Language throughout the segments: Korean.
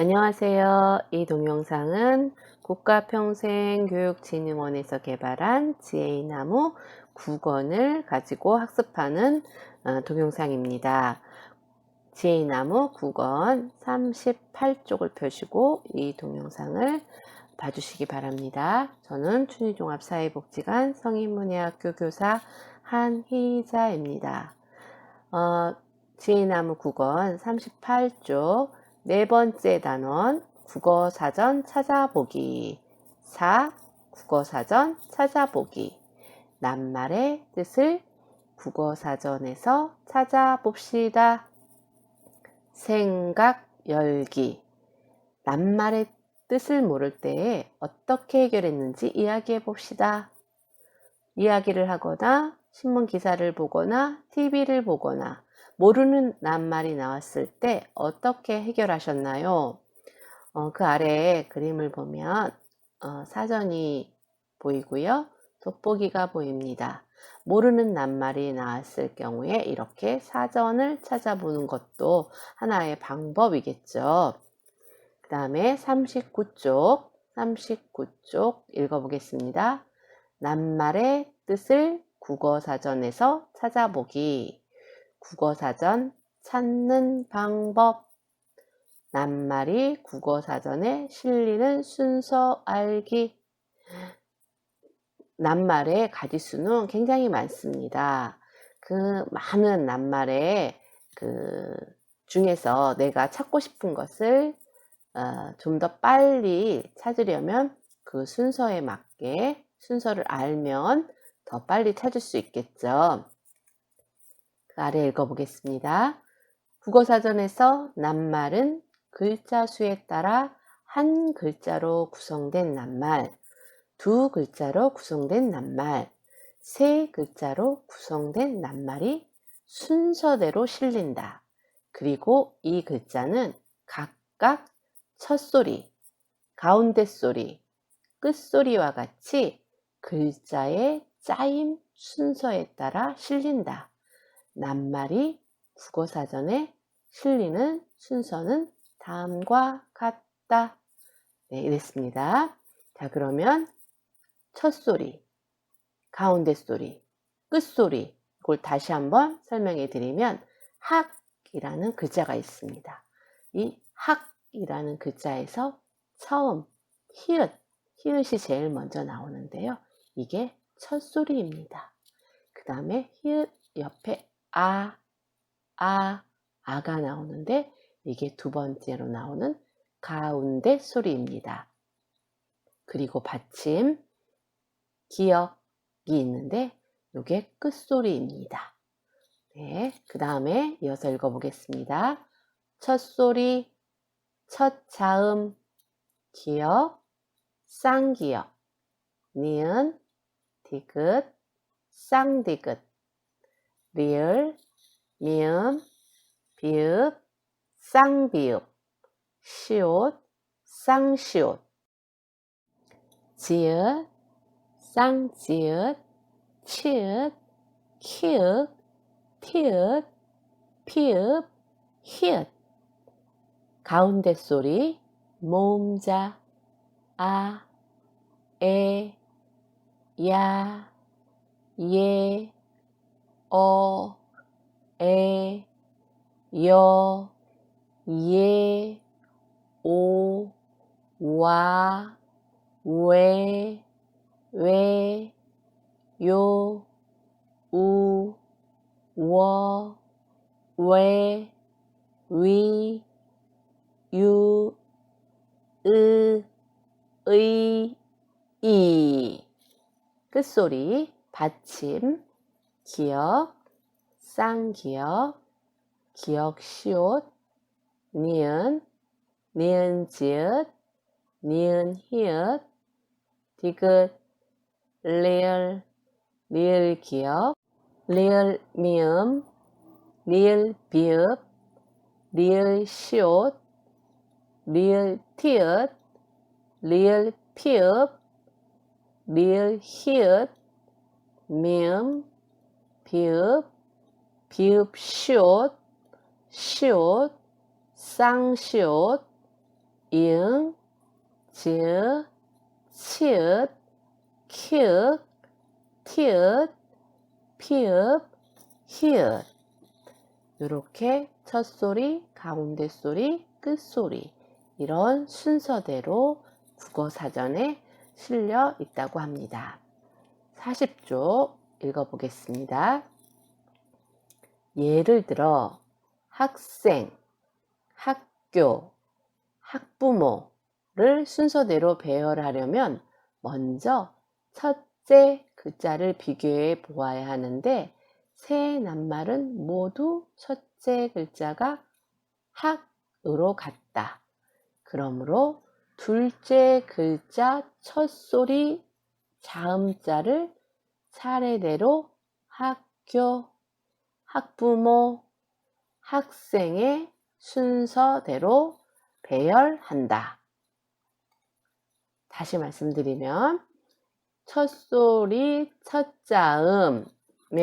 안녕하세요. 이 동영상은 국가평생교육진흥원에서 개발한 지혜나무 9권을 가지고 학습하는 동영상입니다. 지혜나무 9권 38쪽을 펴시고 이 동영상을 봐주시기 바랍니다. 저는 춘희종합사회복지관 성인문예학교 교사 한희자입니다. 지혜나무 9권 38쪽 네 번째 단원 국어사전 찾아보기 4. 국어사전 찾아보기 낱말의 뜻을 국어사전에서 찾아봅시다. 생각 열기 낱말의 뜻을 모를 때에 어떻게 해결했는지 이야기해 봅시다. 이야기를 하거나 신문 기사를 보거나 TV를 보거나 모르는 낱말이 나왔을 때 어떻게 해결하셨나요? 그 아래에 그림을 보면 사전이 보이고요. 돋보기가 보입니다. 모르는 낱말이 나왔을 경우에 이렇게 사전을 찾아보는 것도 하나의 방법이겠죠. 그 다음에 39쪽 읽어보겠습니다. 낱말의 뜻을 국어사전에서 찾아보기. 국어사전 찾는 방법. 낱말이 국어사전에 실리는 순서 알기. 낱말의 가지수는 굉장히 많습니다. 그 많은 낱말의 중에서 내가 찾고 싶은 것을 좀 더 빨리 찾으려면 그 순서에 맞게 순서를 알면 더 빨리 찾을 수 있겠죠. 그 아래 읽어보겠습니다. 국어사전에서 낱말은 글자 수에 따라 한 글자로 구성된 낱말, 두 글자로 구성된 낱말, 세 글자로 구성된 낱말이 순서대로 실린다. 그리고 이 글자는 각각 첫소리, 가운데 소리, 끝소리와 같이 글자의 짜임 순서에 따라 실린다. 낱말이 국어사전에 실리는 순서는 다음과 같다. 네, 이랬습니다. 자, 그러면 첫소리, 가운데 소리, 끝소리 이걸 다시 한번 설명해 드리면 학이라는 글자가 있습니다. 이 학이라는 글자에서 처음 히읗이 제일 먼저 나오는데요. 이게 첫소리입니다. 그 다음에 히읗 옆에 아가 나오는데 이게 두 번째로 나오는 가운데 소리입니다. 그리고 받침, 기역이 있는데 이게 끝소리입니다. 네, 그 다음에 이어서 읽어보겠습니다. 첫소리, 첫 자음, 기역, 쌍기역, 니은, 디귿, 쌍디귿, 리을, 미음, 비읍, 쌍비읍, 시옷, 쌍시옷, 지읒, 쌍지읒, 치읒, 키읔, 티읒, 피읒, 히읗. 가운데 소리 모음자 아, 에, 야, 예, 어, 에, 여, 예, 오, 와, 왜, 요, 우, 워, 왜, 위, 유, 으, 의, 이. 끝소리 받침, 기역, 쌍기역, 기역 시옷, 니은, 니은 지읒, 니은 히읗, 디귿, 리을, 리을 기역, 리을 미음, 리을 비읍, 리을 시옷, 리을 티읕, 리을 피읍, 리을 히읗, 미음, 비읍, 비읍 시옷, 시옷, 쌍시옷, 이응, 지읒, 치읒, 키읔, 티읒, 피읒, 히읗. 이렇게 첫 소리, 가운데 소리, 끝소리 이런 순서대로 국어사전에 실려 있다고 합니다. 40쪽 읽어보겠습니다. 예를 들어 학생, 학교, 학부모를 순서대로 배열하려면 먼저 첫째 글자를 비교해 보아야 하는데 세 낱말은 모두 첫째 글자가 학으로 같다. 그러므로 둘째 글자 첫 소리 자음자를 차례대로 학교, 학부모, 학생의 순서대로 배열한다. 다시 말씀드리면 첫 소리 첫 자음의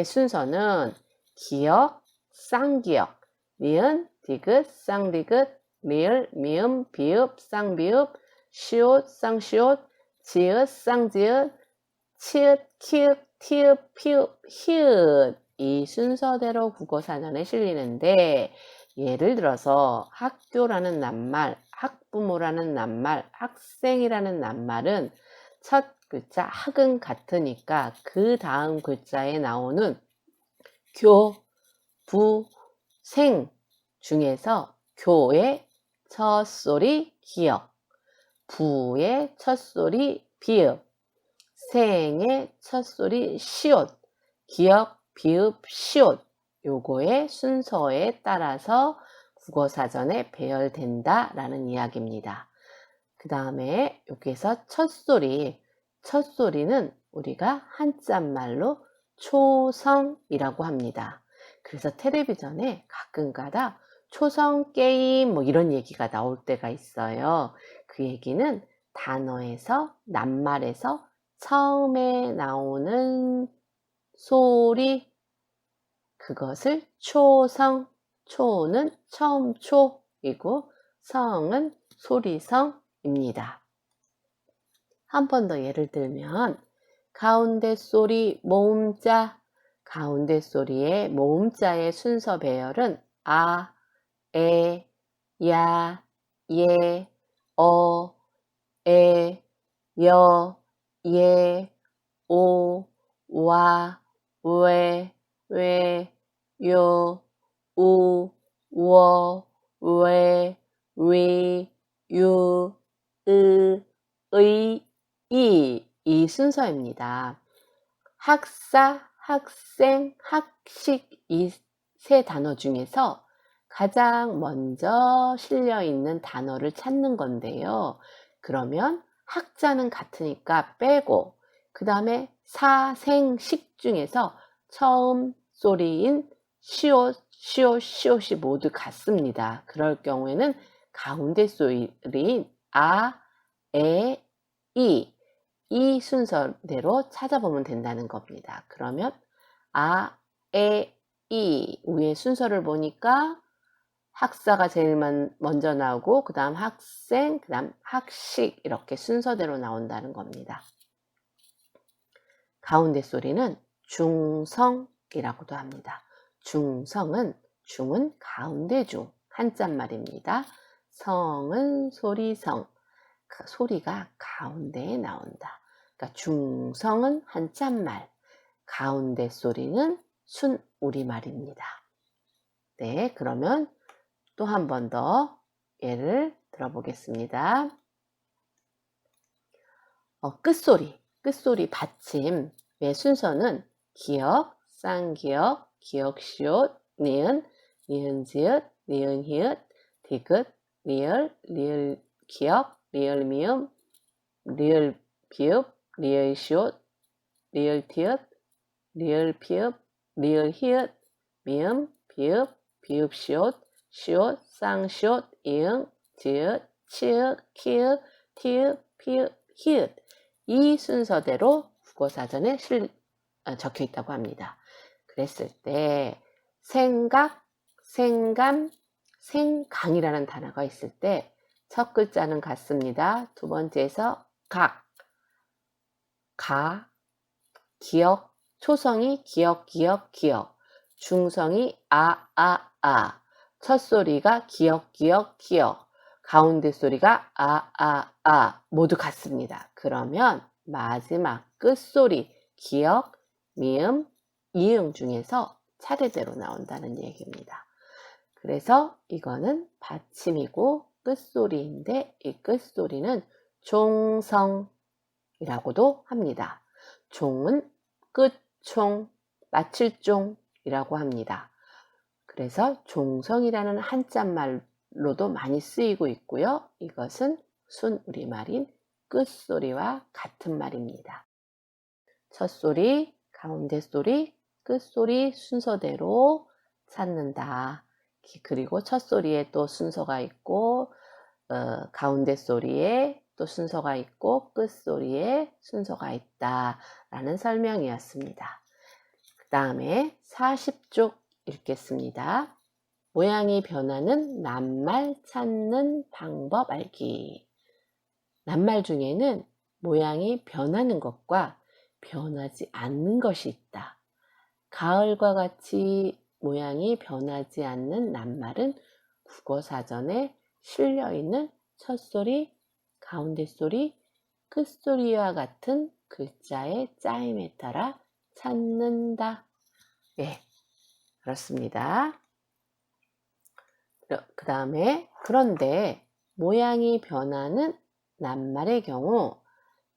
순서는 기역, 쌍기역, 니은, 디귿, 쌍디귿, 리을, 미음, 비읍, 쌍비읍, 시옷, 쌍시옷, 지읒, 쌍지읒, 치읒, 키읔, 티읒, 피읒, 히읗 이 순서대로 국어사전에 실리는데 예를 들어서 학교라는 낱말, 학부모라는 낱말, 학생이라는 낱말은 첫 글자 학은 같으니까 그 다음 글자에 나오는 교, 부, 생 중에서 교의 첫 소리 기역, 부의 첫 소리 비읍, 생의 첫 소리 시옷, 기역, 비읍, 시옷 요거의 순서에 따라서 국어사전에 배열된다 라는 이야기입니다. 그 다음에 여기에서 첫 소리는 우리가 한자말로 초성이라고 합니다. 그래서 텔레비전에 가끔가다 초성 게임 뭐 이런 얘기가 나올 때가 있어요. 그 얘기는 단어에서 낱말에서 처음에 나오는 소리 그것을 초성, 초는 처음 초이고 성은 소리성입니다. 한 번 더 예를 들면 가운데 소리 모음자, 가운데 소리의 모음자의 순서 배열은 아, 에, 야, 예, 어, 에, 여, 예, 오, 와, 왜, 요, 우, 워, 왜, 위, 유, 의, 이 순서입니다. 학사, 학생, 학식 이 세 단어 중에서 가장 먼저 실려 있는 단어를 찾는 건데요. 그러면 학자는 같으니까 빼고 그 다음에 사, 생, 식 중에서 처음 소리인 시옷, 시옷이 모두 같습니다. 그럴 경우에는 가운데 소리인 아, 에, 이 순서대로 찾아보면 된다는 겁니다. 그러면 아, 에, 이 위에 순서를 보니까 학사가 제일 먼저 나오고 그 다음 학생, 그 다음 학식 이렇게 순서대로 나온다는 겁니다. 가운데 소리는 중성이라고도 합니다. 중성은 중은 가운데 중 한자말입니다. 성은 소리성, 소리가 가운데에 나온다. 그러니까 중성은 한자말, 가운데 소리는 순 우리말입니다. 네, 그러면 또 한 번 더 예를 들어보겠습니다. 끝소리 받침의 순서는 기역, 쌍기역, 기역시옷, 니은, 니은지읒, 니은히읗, 디귿, 리을 기역, 리을 미음, 리을 비읍, 리을 시옷, 리을 티읕, 리을 피읍, 리을 히읗, 미음, 비읍, 비읍 시옷, 시옷, 쌍시옷, 이응, 지읒, 치읒, 키읒, 티읒, 피읒, 히읗 이 순서대로 국어사전에 적혀 있다고 합니다. 그랬을 때 생각, 생감, 생강이라는 단어가 있을 때 첫 글자는 같습니다. 두 번째에서 각, 가, 기역, 초성이 기역, 기역, 기역, 중성이 아, 첫 소리가 기역, 기역, 기역, 가운데 소리가 아 모두 같습니다. 그러면 마지막 끝소리 기역, 미음, 이응 중에서 차례대로 나온다는 얘기입니다. 그래서 이거는 받침이고 끝소리인데 이 끝소리는 종성이라고도 합니다. 종은 끝총, 마칠종이라고 합니다. 그래서 종성이라는 한자말로도 많이 쓰이고 있고요. 이것은 순우리말인 끝소리와 같은 말입니다. 첫 소리, 가운데 소리, 끝소리 순서대로 찾는다. 그리고 첫 소리에 또 순서가 있고 가운데 소리에 또 순서가 있고 끝소리에 순서가 있다라는 설명이었습니다. 그 다음에 40쪽 읽겠습니다. 모양이 변하는 낱말 찾는 방법 알기. 낱말 중에는 모양이 변하는 것과 변하지 않는 것이 있다. 가을과 같이 모양이 변하지 않는 낱말은 국어사전에 실려있는 첫소리, 가운데 소리, 끝소리와 같은 글자의 짜임에 따라 찾는다. 예, 그렇습니다. 그 다음에 그런데 모양이 변하는 낱말의 경우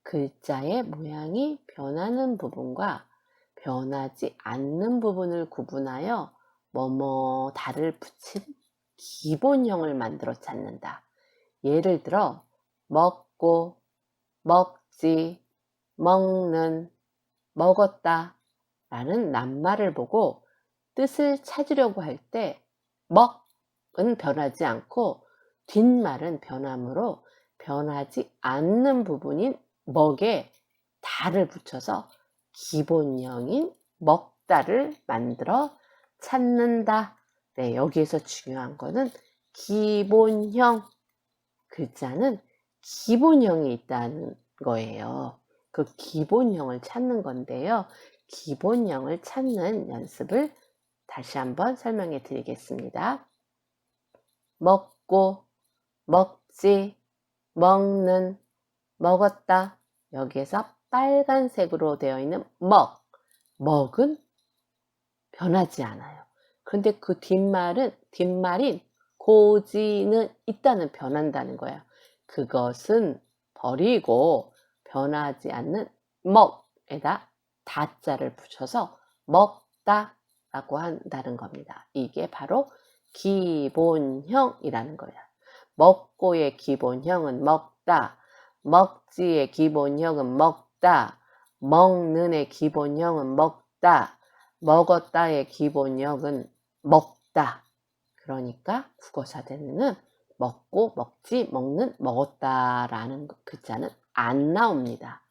글자의 모양이 변하는 부분과 변하지 않는 부분을 구분하여 뭐뭐 다를 붙인 기본형을 만들어 찾는다. 예를 들어 먹고, 먹지, 먹는, 먹었다 라는 낱말을 보고 뜻을 찾으려고 할 때 먹은 변하지 않고 뒷말은 변함으로 변하지 않는 부분인 먹에 다를 붙여서 기본형인 먹다를 만들어 찾는다. 네, 여기에서 중요한 거는 기본형, 글자는 기본형이 있다는 거예요. 그 기본형을 찾는 건데요. 기본형을 찾는 연습을 다시 한번 설명해 드리겠습니다. 먹고, 먹지, 먹는, 먹었다. 여기에서 빨간색으로 되어 있는 먹은 변하지 않아요. 그런데 그 뒷말인 고지는 있다는 변한다는 거예요. 그것은 버리고 변하지 않는 먹에다 다자를 붙여서 먹다 라고 한다는 겁니다. 이게 바로 기본형이라는 거예요. 먹고의 기본형은 먹다, 먹지의 기본형은 먹다, 먹는의 기본형은 먹다, 먹었다의 기본형은 먹다. 그러니까 국어사전에는 먹고, 먹지, 먹는, 먹었다라는 글자는 안 나옵니다.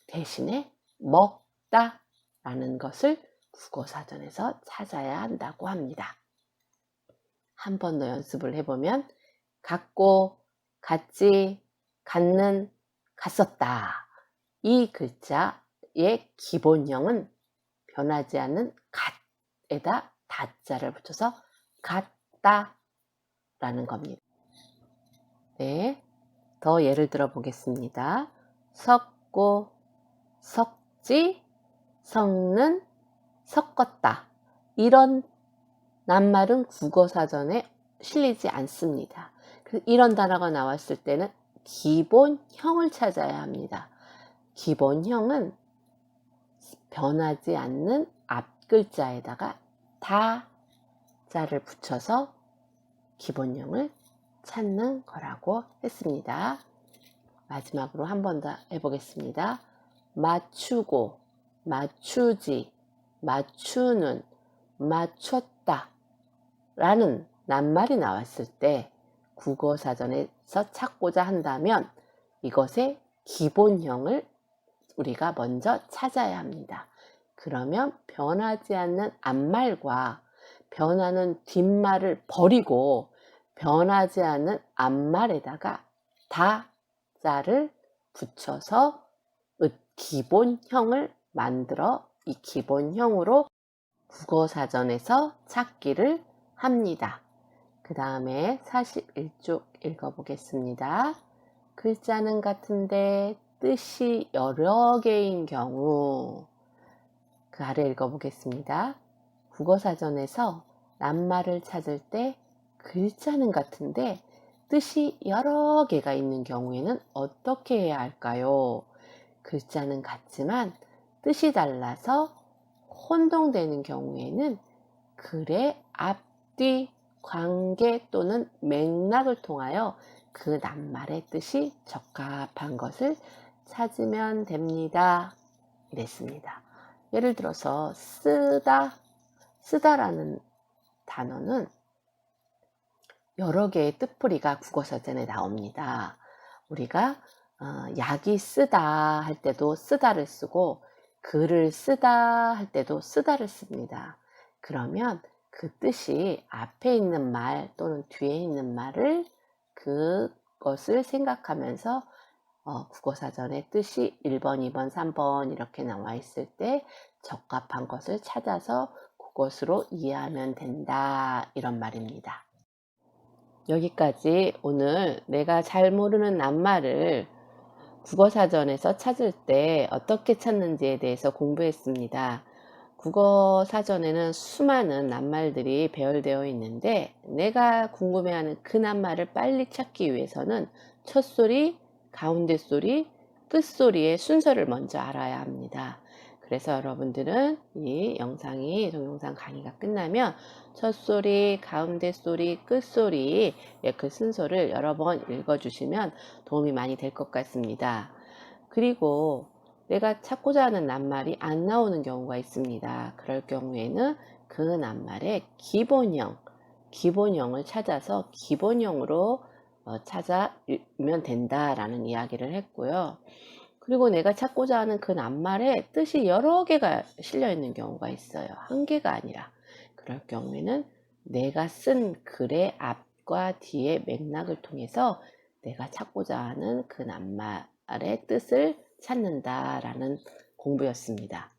대신에 먹다라는 것을 국어사전에서 찾아야 한다고 합니다. 한 번 더 연습을 해보면 갖고, 갖지, 갖는, 갔었다. 이 글자의 기본형은 변하지 않는 갓에다 다자를 붙여서 같다 라는 겁니다. 네, 더 예를 들어 보겠습니다. 섞고, 섞지, 섞는, 섞었다. 이런 낱말은 국어사전에 실리지 않습니다. 이런 단어가 나왔을 때는 기본형을 찾아야 합니다. 기본형은 변하지 않는 앞글자에다가 다자를 붙여서 기본형을 찾는 거라고 했습니다. 마지막으로 한 번 더 해보겠습니다. 맞추고, 맞추지, 맞추는, 맞췄다 라는 낱말이 나왔을 때 국어사전에서 찾고자 한다면 이것의 기본형을 우리가 먼저 찾아야 합니다. 그러면 변하지 않는 앞말과 변하는 뒷말을 버리고 변하지 않는 앞말에다가 다자를 붙여서 기본형을 만들어 이 기본형으로 국어사전에서 찾기를 합니다. 그 다음에 41쪽 읽어보겠습니다. 글자는 같은데 뜻이 여러 개인 경우, 그 아래 읽어보겠습니다. 국어사전에서 낱말을 찾을 때 글자는 같은데 뜻이 여러 개가 있는 경우에는 어떻게 해야 할까요? 글자는 같지만 뜻이 달라서 혼동되는 경우에는 글의 앞뒤 관계 또는 맥락을 통하여 그 낱말의 뜻이 적합한 것을 찾으면 됩니다. 이랬습니다. 예를 들어서 쓰다라는 단어는 여러 개의 뜻풀이가 국어사전에 나옵니다. 우리가 약이 쓰다 할 때도 쓰다를 쓰고 글을 쓰다 할 때도 쓰다를 씁니다. 그러면 그 뜻이 앞에 있는 말 또는 뒤에 있는 말을 그것을 생각하면서 국어사전에 뜻이 1번, 2번, 3번 이렇게 나와 있을 때 적합한 것을 찾아서 그것으로 이해하면 된다, 이런 말입니다. 여기까지 오늘 내가 잘 모르는 낱말을 국어사전에서 찾을 때 어떻게 찾는지에 대해서 공부했습니다. 국어사전에는 수많은 낱말들이 배열되어 있는데 내가 궁금해하는 그 낱말을 빨리 찾기 위해서는 첫소리, 가운데 소리, 끝소리의 순서를 먼저 알아야 합니다. 그래서 여러분들은 이 동영상 강의가 끝나면 첫소리, 가운데 소리, 끝소리 그 순서를 여러 번 읽어주시면 도움이 많이 될 것 같습니다. 그리고 내가 찾고자 하는 낱말이 안 나오는 경우가 있습니다. 그럴 경우에는 그 낱말의 기본형을 찾아서 기본형으로 찾아면 된다라는 이야기를 했고요. 그리고 내가 찾고자 하는 그 낱말에 뜻이 여러 개가 실려 있는 경우가 있어요. 한 개가 아니라. 그럴 경우에는 내가 쓴 글의 앞과 뒤의 맥락을 통해서 내가 찾고자 하는 그 낱말의 뜻을 찾는다라는 공부였습니다.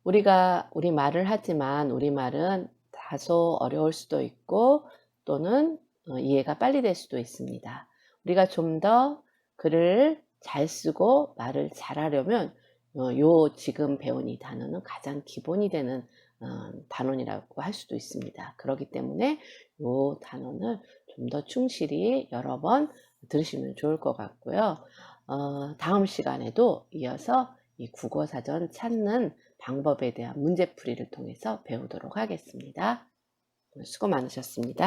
우리가 우리말을 하지만 우리말은 다소 어려울 수도 있고 또는 이해가 빨리 될 수도 있습니다. 우리가 좀 더 글을 잘 쓰고 말을 잘하려면 지금 배운 이 단어는 가장 기본이 되는 단원이라고 할 수도 있습니다. 그렇기 때문에 이 단원을 좀 더 충실히 여러 번 들으시면 좋을 것 같고요. 다음 시간에도 이어서 이 국어사전 찾는 방법에 대한 문제풀이를 통해서 배우도록 하겠습니다. 수고 많으셨습니다.